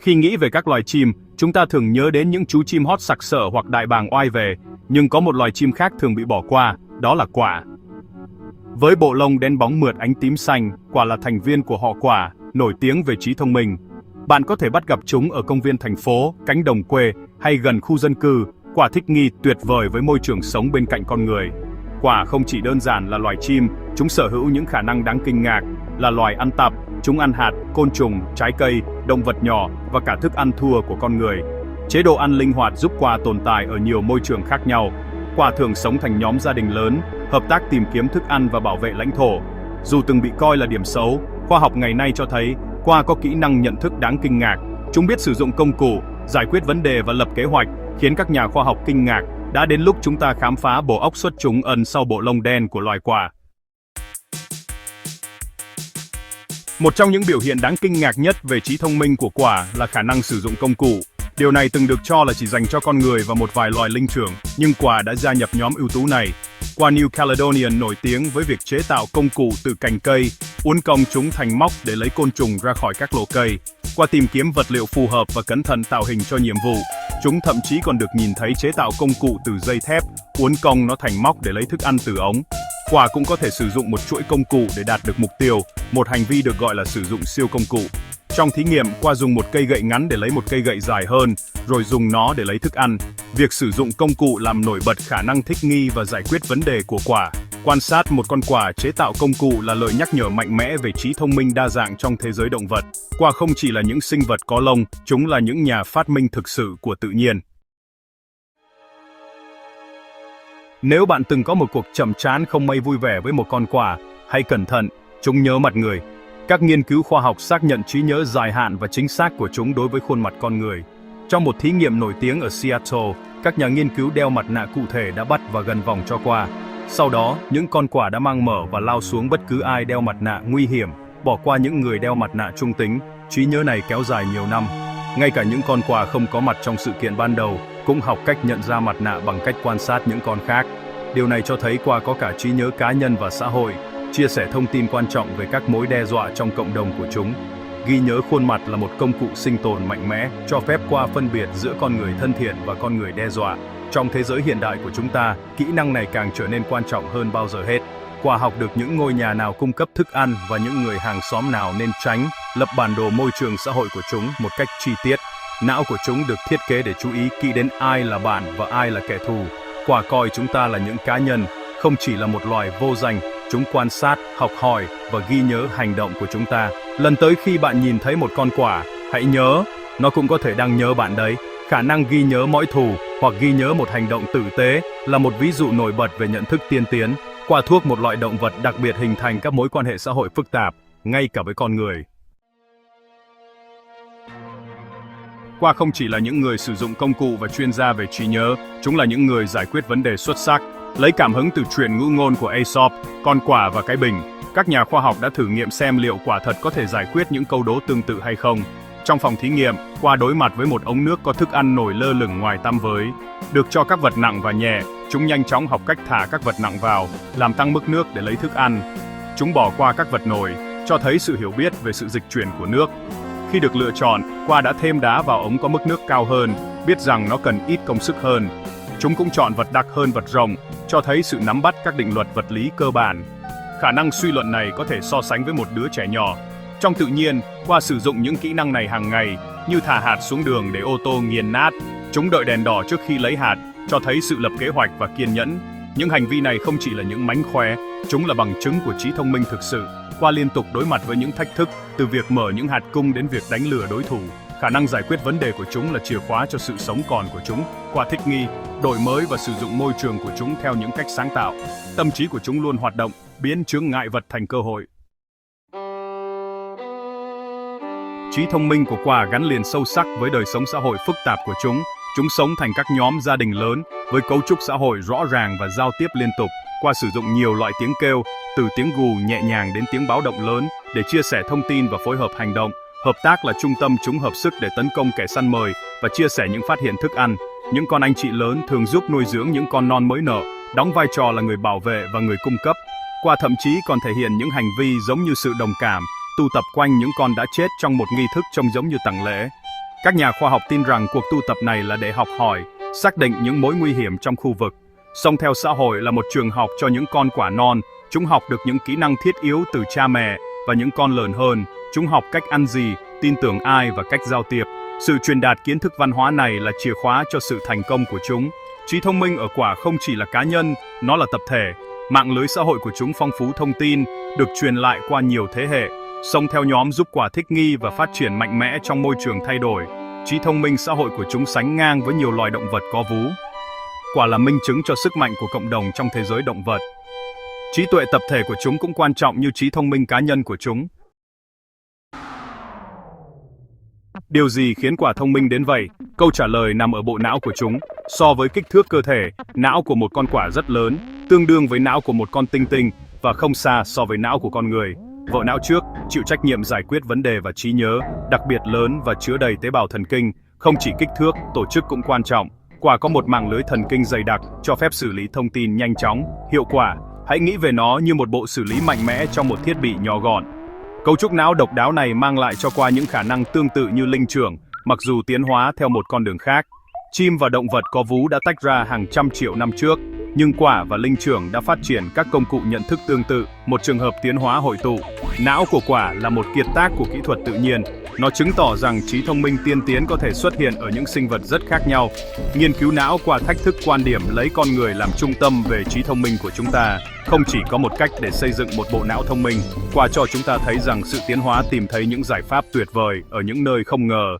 Khi nghĩ về các loài chim, chúng ta thường nhớ đến những chú chim hót sặc sỡ hoặc đại bàng oai về, nhưng có một loài chim khác thường bị bỏ qua, đó là quả. Với bộ lông đen bóng mượt ánh tím xanh, quả là thành viên của họ quả, nổi tiếng về trí thông minh. Bạn có thể bắt gặp chúng ở công viên thành phố, cánh đồng quê hay gần khu dân cư. Quả thích nghi tuyệt vời với môi trường sống bên cạnh con người. Quả không chỉ đơn giản là loài chim, chúng sở hữu những khả năng đáng kinh ngạc, là loài ăn tạp, chúng ăn hạt, côn trùng, trái cây, động vật nhỏ và cả thức ăn thua của con người. Chế độ ăn linh hoạt giúp quả tồn tại ở nhiều môi trường khác nhau. Quả thường sống thành nhóm gia đình lớn, hợp tác tìm kiếm thức ăn và bảo vệ lãnh thổ. Dù từng bị coi là điểm xấu, khoa học ngày nay cho thấy quả có kỹ năng nhận thức đáng kinh ngạc. Chúng biết sử dụng công cụ, giải quyết vấn đề và lập kế hoạch, khiến các nhà khoa học kinh ngạc. Đã đến lúc chúng ta khám phá bộ óc xuất chúng ẩn sau bộ lông đen của loài quả. Một trong những biểu hiện đáng kinh ngạc nhất về trí thông minh của quả là khả năng sử dụng công cụ. Điều này từng được cho là chỉ dành cho con người và một vài loài linh trưởng, nhưng quả đã gia nhập nhóm ưu tú này. Quả New Caledonian nổi tiếng với việc chế tạo công cụ từ cành cây, uốn cong chúng thành móc để lấy côn trùng ra khỏi các lỗ cây. Quả tìm kiếm vật liệu phù hợp và cẩn thận tạo hình cho nhiệm vụ. Chúng thậm chí còn được nhìn thấy chế tạo công cụ từ dây thép, uốn cong nó thành móc để lấy thức ăn từ ống. Quả cũng có thể sử dụng một chuỗi công cụ để đạt được mục tiêu, một hành vi được gọi là sử dụng siêu công cụ. Trong thí nghiệm, quả dùng một cây gậy ngắn để lấy một cây gậy dài hơn, rồi dùng nó để lấy thức ăn. Việc sử dụng công cụ làm nổi bật khả năng thích nghi và giải quyết vấn đề của quả. Quan sát một con quả chế tạo công cụ là lời nhắc nhở mạnh mẽ về trí thông minh đa dạng trong thế giới động vật. Quả không chỉ là những sinh vật có lông, chúng là những nhà phát minh thực sự của tự nhiên. Nếu bạn từng có một cuộc chậm trán không mấy vui vẻ với một con quả, hãy cẩn thận, chúng nhớ mặt người. Các nghiên cứu khoa học xác nhận trí nhớ dài hạn và chính xác của chúng đối với khuôn mặt con người. Trong một thí nghiệm nổi tiếng ở Seattle, các nhà nghiên cứu đeo mặt nạ cụ thể đã bắt và gần vòng cho quả. Sau đó, những con quả đã mang mở và lao xuống bất cứ ai đeo mặt nạ nguy hiểm, bỏ qua những người đeo mặt nạ trung tính. Trí nhớ này kéo dài nhiều năm. Ngay cả những con quả không có mặt trong sự kiện ban đầu cũng học cách nhận ra mặt nạ bằng cách quan sát những con khác. Điều này cho thấy quả có cả trí nhớ cá nhân và xã hội, chia sẻ thông tin quan trọng về các mối đe dọa trong cộng đồng của chúng. Ghi nhớ khuôn mặt là một công cụ sinh tồn mạnh mẽ, cho phép quả phân biệt giữa con người thân thiện và con người đe dọa. Trong thế giới hiện đại của chúng ta, kỹ năng này càng trở nên quan trọng hơn bao giờ hết. Quả học được những ngôi nhà nào cung cấp thức ăn và những người hàng xóm nào nên tránh, lập bản đồ môi trường xã hội của chúng một cách chi tiết. Não của chúng được thiết kế để chú ý kỹ đến ai là bạn và ai là kẻ thù. Quả coi chúng ta là những cá nhân, không chỉ là một loài vô danh. Chúng quan sát, học hỏi và ghi nhớ hành động của chúng ta. Lần tới khi bạn nhìn thấy một con quả, hãy nhớ, nó cũng có thể đang nhớ bạn đấy. Khả năng ghi nhớ mối thù hoặc ghi nhớ một hành động tử tế là một ví dụ nổi bật về nhận thức tiên tiến. Quả thuốc một loại động vật đặc biệt hình thành các mối quan hệ xã hội phức tạp, ngay cả với con người. Quả không chỉ là những người sử dụng công cụ và chuyên gia về trí nhớ, chúng là những người giải quyết vấn đề xuất sắc. Lấy cảm hứng từ truyện ngụ ngôn của Aesop, con quả và cái bình, các nhà khoa học đã thử nghiệm xem liệu quả thật có thể giải quyết những câu đố tương tự hay không. Trong phòng thí nghiệm, quả đối mặt với một ống nước có thức ăn nổi lơ lửng ngoài tăm với. Được cho các vật nặng và nhẹ, chúng nhanh chóng học cách thả các vật nặng vào, làm tăng mức nước để lấy thức ăn. Chúng bỏ qua các vật nổi, cho thấy sự hiểu biết về sự dịch chuyển của nước. Khi được lựa chọn, quả đã thêm đá vào ống có mức nước cao hơn, biết rằng nó cần ít công sức hơn. Chúng cũng chọn vật đặc hơn vật rồng, cho thấy sự nắm bắt các định luật vật lý cơ bản. Khả năng suy luận này có thể so sánh với một đứa trẻ nhỏ. Trong tự nhiên, quả sử dụng những kỹ năng này hàng ngày, như thả hạt xuống đường để ô tô nghiền nát. Chúng đợi đèn đỏ trước khi lấy hạt, cho thấy sự lập kế hoạch và kiên nhẫn. Những hành vi này không chỉ là những mánh khóe, chúng là bằng chứng của trí thông minh thực sự. Quả liên tục đối mặt với những thách thức, từ việc mở những hạt cung đến việc đánh lừa đối thủ. Khả năng giải quyết vấn đề của chúng là chìa khóa cho sự sống còn của chúng. Quả thích nghi, đổi mới và sử dụng môi trường của chúng theo những cách sáng tạo. Tâm trí của chúng luôn hoạt động, biến chướng ngại vật thành cơ hội. Trí thông minh của quả gắn liền sâu sắc với đời sống xã hội phức tạp của chúng. Chúng sống thành các nhóm gia đình lớn, với cấu trúc xã hội rõ ràng và giao tiếp liên tục. Quả sử dụng nhiều loại tiếng kêu, từ tiếng gù nhẹ nhàng đến tiếng báo động lớn, để chia sẻ thông tin và phối hợp hành động. Hợp tác là trung tâm chúng hợp sức để tấn công kẻ săn mồi và chia sẻ những phát hiện thức ăn. Những con anh chị lớn thường giúp nuôi dưỡng những con non mới nở, đóng vai trò là người bảo vệ và người cung cấp. Quả thậm chí còn thể hiện những hành vi giống như sự đồng cảm, tụ tập quanh những con đã chết trong một nghi thức trông giống như tang lễ. Các nhà khoa học tin rằng cuộc tu tập này là để học hỏi, xác định những mối nguy hiểm trong khu vực. Sống theo xã hội là một trường học cho những con quả non, chúng học được những kỹ năng thiết yếu từ cha mẹ, và những con lớn hơn, chúng học cách ăn gì, tin tưởng ai và cách giao tiếp. Sự truyền đạt kiến thức văn hóa này là chìa khóa cho sự thành công của chúng. Trí thông minh ở quả không chỉ là cá nhân, nó là tập thể. Mạng lưới xã hội của chúng phong phú thông tin, được truyền lại qua nhiều thế hệ. Sống theo nhóm giúp quả thích nghi và phát triển mạnh mẽ trong môi trường thay đổi. Trí thông minh xã hội của chúng sánh ngang với nhiều loài động vật có vú. Quả là minh chứng cho sức mạnh của cộng đồng trong thế giới động vật. Trí tuệ tập thể của chúng cũng quan trọng như trí thông minh cá nhân của chúng. Điều gì khiến quả thông minh đến vậy? Câu trả lời nằm ở bộ não của chúng. So với kích thước cơ thể, não của một con quả rất lớn, tương đương với não của một con tinh tinh, và không xa so với não của con người. Vỏ não trước chịu trách nhiệm giải quyết vấn đề và trí nhớ, đặc biệt lớn và chứa đầy tế bào thần kinh. Không chỉ kích thước, tổ chức cũng quan trọng. Quả có một mạng lưới thần kinh dày đặc, cho phép xử lý thông tin nhanh chóng, hiệu quả. Hãy nghĩ về nó như một bộ xử lý mạnh mẽ trong một thiết bị nhỏ gọn. Cấu trúc não độc đáo này mang lại cho quả những khả năng tương tự như linh trưởng, mặc dù tiến hóa theo một con đường khác. Chim và động vật có vú đã tách ra hàng trăm triệu năm trước, nhưng quả và linh trưởng đã phát triển các công cụ nhận thức tương tự, một trường hợp tiến hóa hội tụ. Não của quả là một kiệt tác của kỹ thuật tự nhiên. Nó chứng tỏ rằng trí thông minh tiên tiến có thể xuất hiện ở những sinh vật rất khác nhau. Nghiên cứu não qua thách thức quan điểm lấy con người làm trung tâm về trí thông minh của chúng ta. Không chỉ có một cách để xây dựng một bộ não thông minh, quả cho chúng ta thấy rằng sự tiến hóa tìm thấy những giải pháp tuyệt vời ở những nơi không ngờ.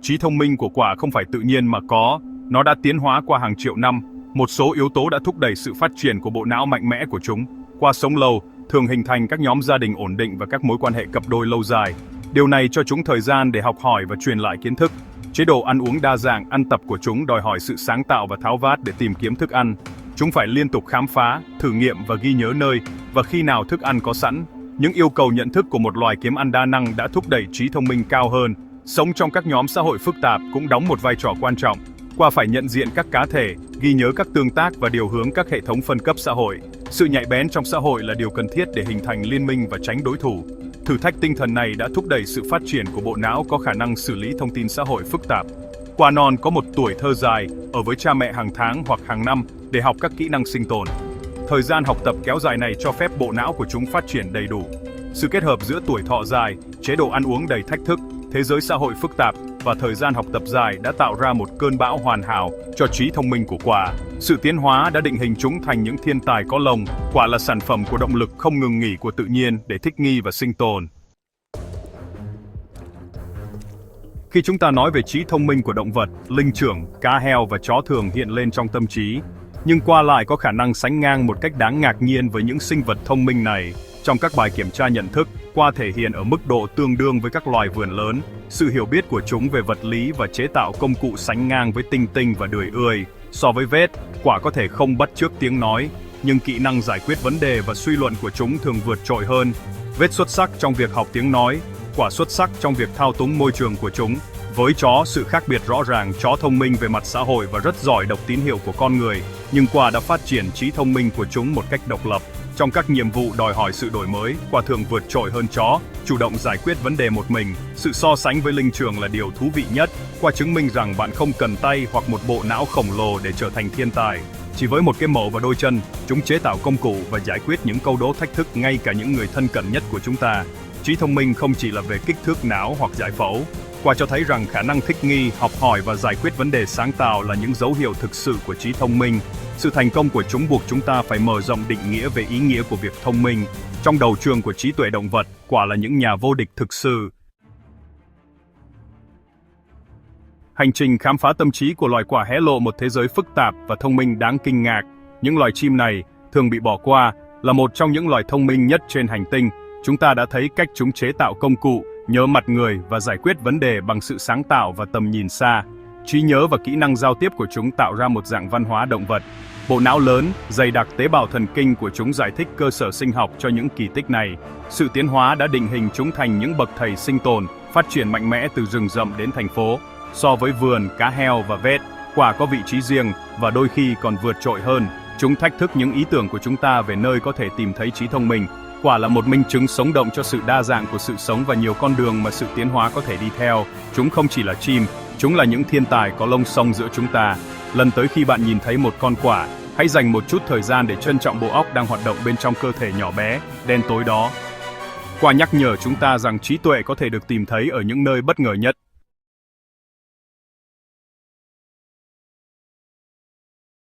Trí thông minh của quả không phải tự nhiên mà có, nó đã tiến hóa qua hàng triệu năm. Một số yếu tố đã thúc đẩy sự phát triển của bộ não mạnh mẽ của chúng. Qua sống lâu, thường hình thành các nhóm gia đình ổn định và các mối quan hệ cặp đôi lâu dài. Điều này cho chúng thời gian để học hỏi và truyền lại kiến thức. Chế độ ăn uống đa dạng, ăn tập của chúng đòi hỏi sự sáng tạo và tháo vát để tìm kiếm thức ăn. Chúng phải liên tục khám phá, thử nghiệm và ghi nhớ nơi và khi nào thức ăn có sẵn. Những yêu cầu nhận thức của một loài kiếm ăn đa năng đã thúc đẩy trí thông minh cao hơn. Sống trong các nhóm xã hội phức tạp cũng đóng một vai trò quan trọng. Quả phải nhận diện các cá thể, ghi nhớ các tương tác và điều hướng các hệ thống phân cấp xã hội. Sự nhạy bén trong xã hội là điều cần thiết để hình thành liên minh và tránh đối thủ. Thử thách tinh thần này đã thúc đẩy sự phát triển của bộ não có khả năng xử lý thông tin xã hội phức tạp. Quả non có một tuổi thơ dài, ở với cha mẹ hàng tháng hoặc hàng năm để học các kỹ năng sinh tồn. Thời gian học tập kéo dài này cho phép bộ não của chúng phát triển đầy đủ. Sự kết hợp giữa tuổi thọ dài, chế độ ăn uống đầy thách thức, thế giới xã hội phức tạp và thời gian học tập dài đã tạo ra một cơn bão hoàn hảo cho trí thông minh của quả. Sự tiến hóa đã định hình chúng thành những thiên tài có lông. Quả là sản phẩm của động lực không ngừng nghỉ của tự nhiên để thích nghi và sinh tồn. Khi chúng ta nói về trí thông minh của động vật, linh trưởng, cá heo và chó thường hiện lên trong tâm trí. Nhưng quả lại có khả năng sánh ngang một cách đáng ngạc nhiên với những sinh vật thông minh này. Trong các bài kiểm tra nhận thức, quả thể hiện ở mức độ tương đương với các loài vượn lớn. Sự hiểu biết của chúng về vật lý và chế tạo công cụ sánh ngang với tinh tinh và đười ươi. So với vết, quả có thể không bắt chước tiếng nói, nhưng kỹ năng giải quyết vấn đề và suy luận của chúng thường vượt trội hơn. Vết xuất sắc trong việc học tiếng nói, quả xuất sắc trong việc thao túng môi trường của chúng. Với chó, sự khác biệt rõ ràng, chó thông minh về mặt xã hội và rất giỏi đọc tín hiệu của con người, nhưng quả đã phát triển trí thông minh của chúng một cách độc lập. Trong các nhiệm vụ đòi hỏi sự đổi mới, quả thường vượt trội hơn chó, chủ động giải quyết vấn đề một mình. Sự so sánh với linh trưởng là điều thú vị nhất. Quả chứng minh rằng bạn không cần tay hoặc một bộ não khổng lồ để trở thành thiên tài. Chỉ với một cái mỏ và đôi chân, chúng chế tạo công cụ và giải quyết những câu đố thách thức ngay cả những người thân cận nhất của chúng ta. Trí thông minh không chỉ là về kích thước não hoặc giải phẫu. Quả cho thấy rằng khả năng thích nghi, học hỏi và giải quyết vấn đề sáng tạo là những dấu hiệu thực sự của trí thông minh. Sự thành công của chúng buộc chúng ta phải mở rộng định nghĩa về ý nghĩa của việc thông minh. Trong đầu trường của trí tuệ động vật, quả là những nhà vô địch thực sự. Hành trình khám phá tâm trí của loài quả hé lộ một thế giới phức tạp và thông minh đáng kinh ngạc. Những loài chim này, thường bị bỏ qua, là một trong những loài thông minh nhất trên hành tinh. Chúng ta đã thấy cách chúng chế tạo công cụ, nhớ mặt người và giải quyết vấn đề bằng sự sáng tạo và tầm nhìn xa. Trí nhớ và kỹ năng giao tiếp của chúng tạo ra một dạng văn hóa động vật. Bộ não lớn, dày đặc tế bào thần kinh của chúng giải thích cơ sở sinh học cho những kỳ tích này. Sự tiến hóa đã định hình chúng thành những bậc thầy sinh tồn, phát triển mạnh mẽ từ rừng rậm đến thành phố. So với vườn, cá heo và vét, quả có vị trí riêng và đôi khi còn vượt trội hơn. Chúng thách thức những ý tưởng của chúng ta về nơi có thể tìm thấy trí thông minh. Quả là một minh chứng sống động cho sự đa dạng của sự sống và nhiều con đường mà sự tiến hóa có thể đi theo. Chúng không chỉ là chim, chúng là những thiên tài có lông song giữa chúng ta. Lần tới khi bạn nhìn thấy một con quả, hãy dành một chút thời gian để trân trọng bộ óc đang hoạt động bên trong cơ thể nhỏ bé, đen tối đó. Quả nhắc nhở chúng ta rằng trí tuệ có thể được tìm thấy ở những nơi bất ngờ nhất.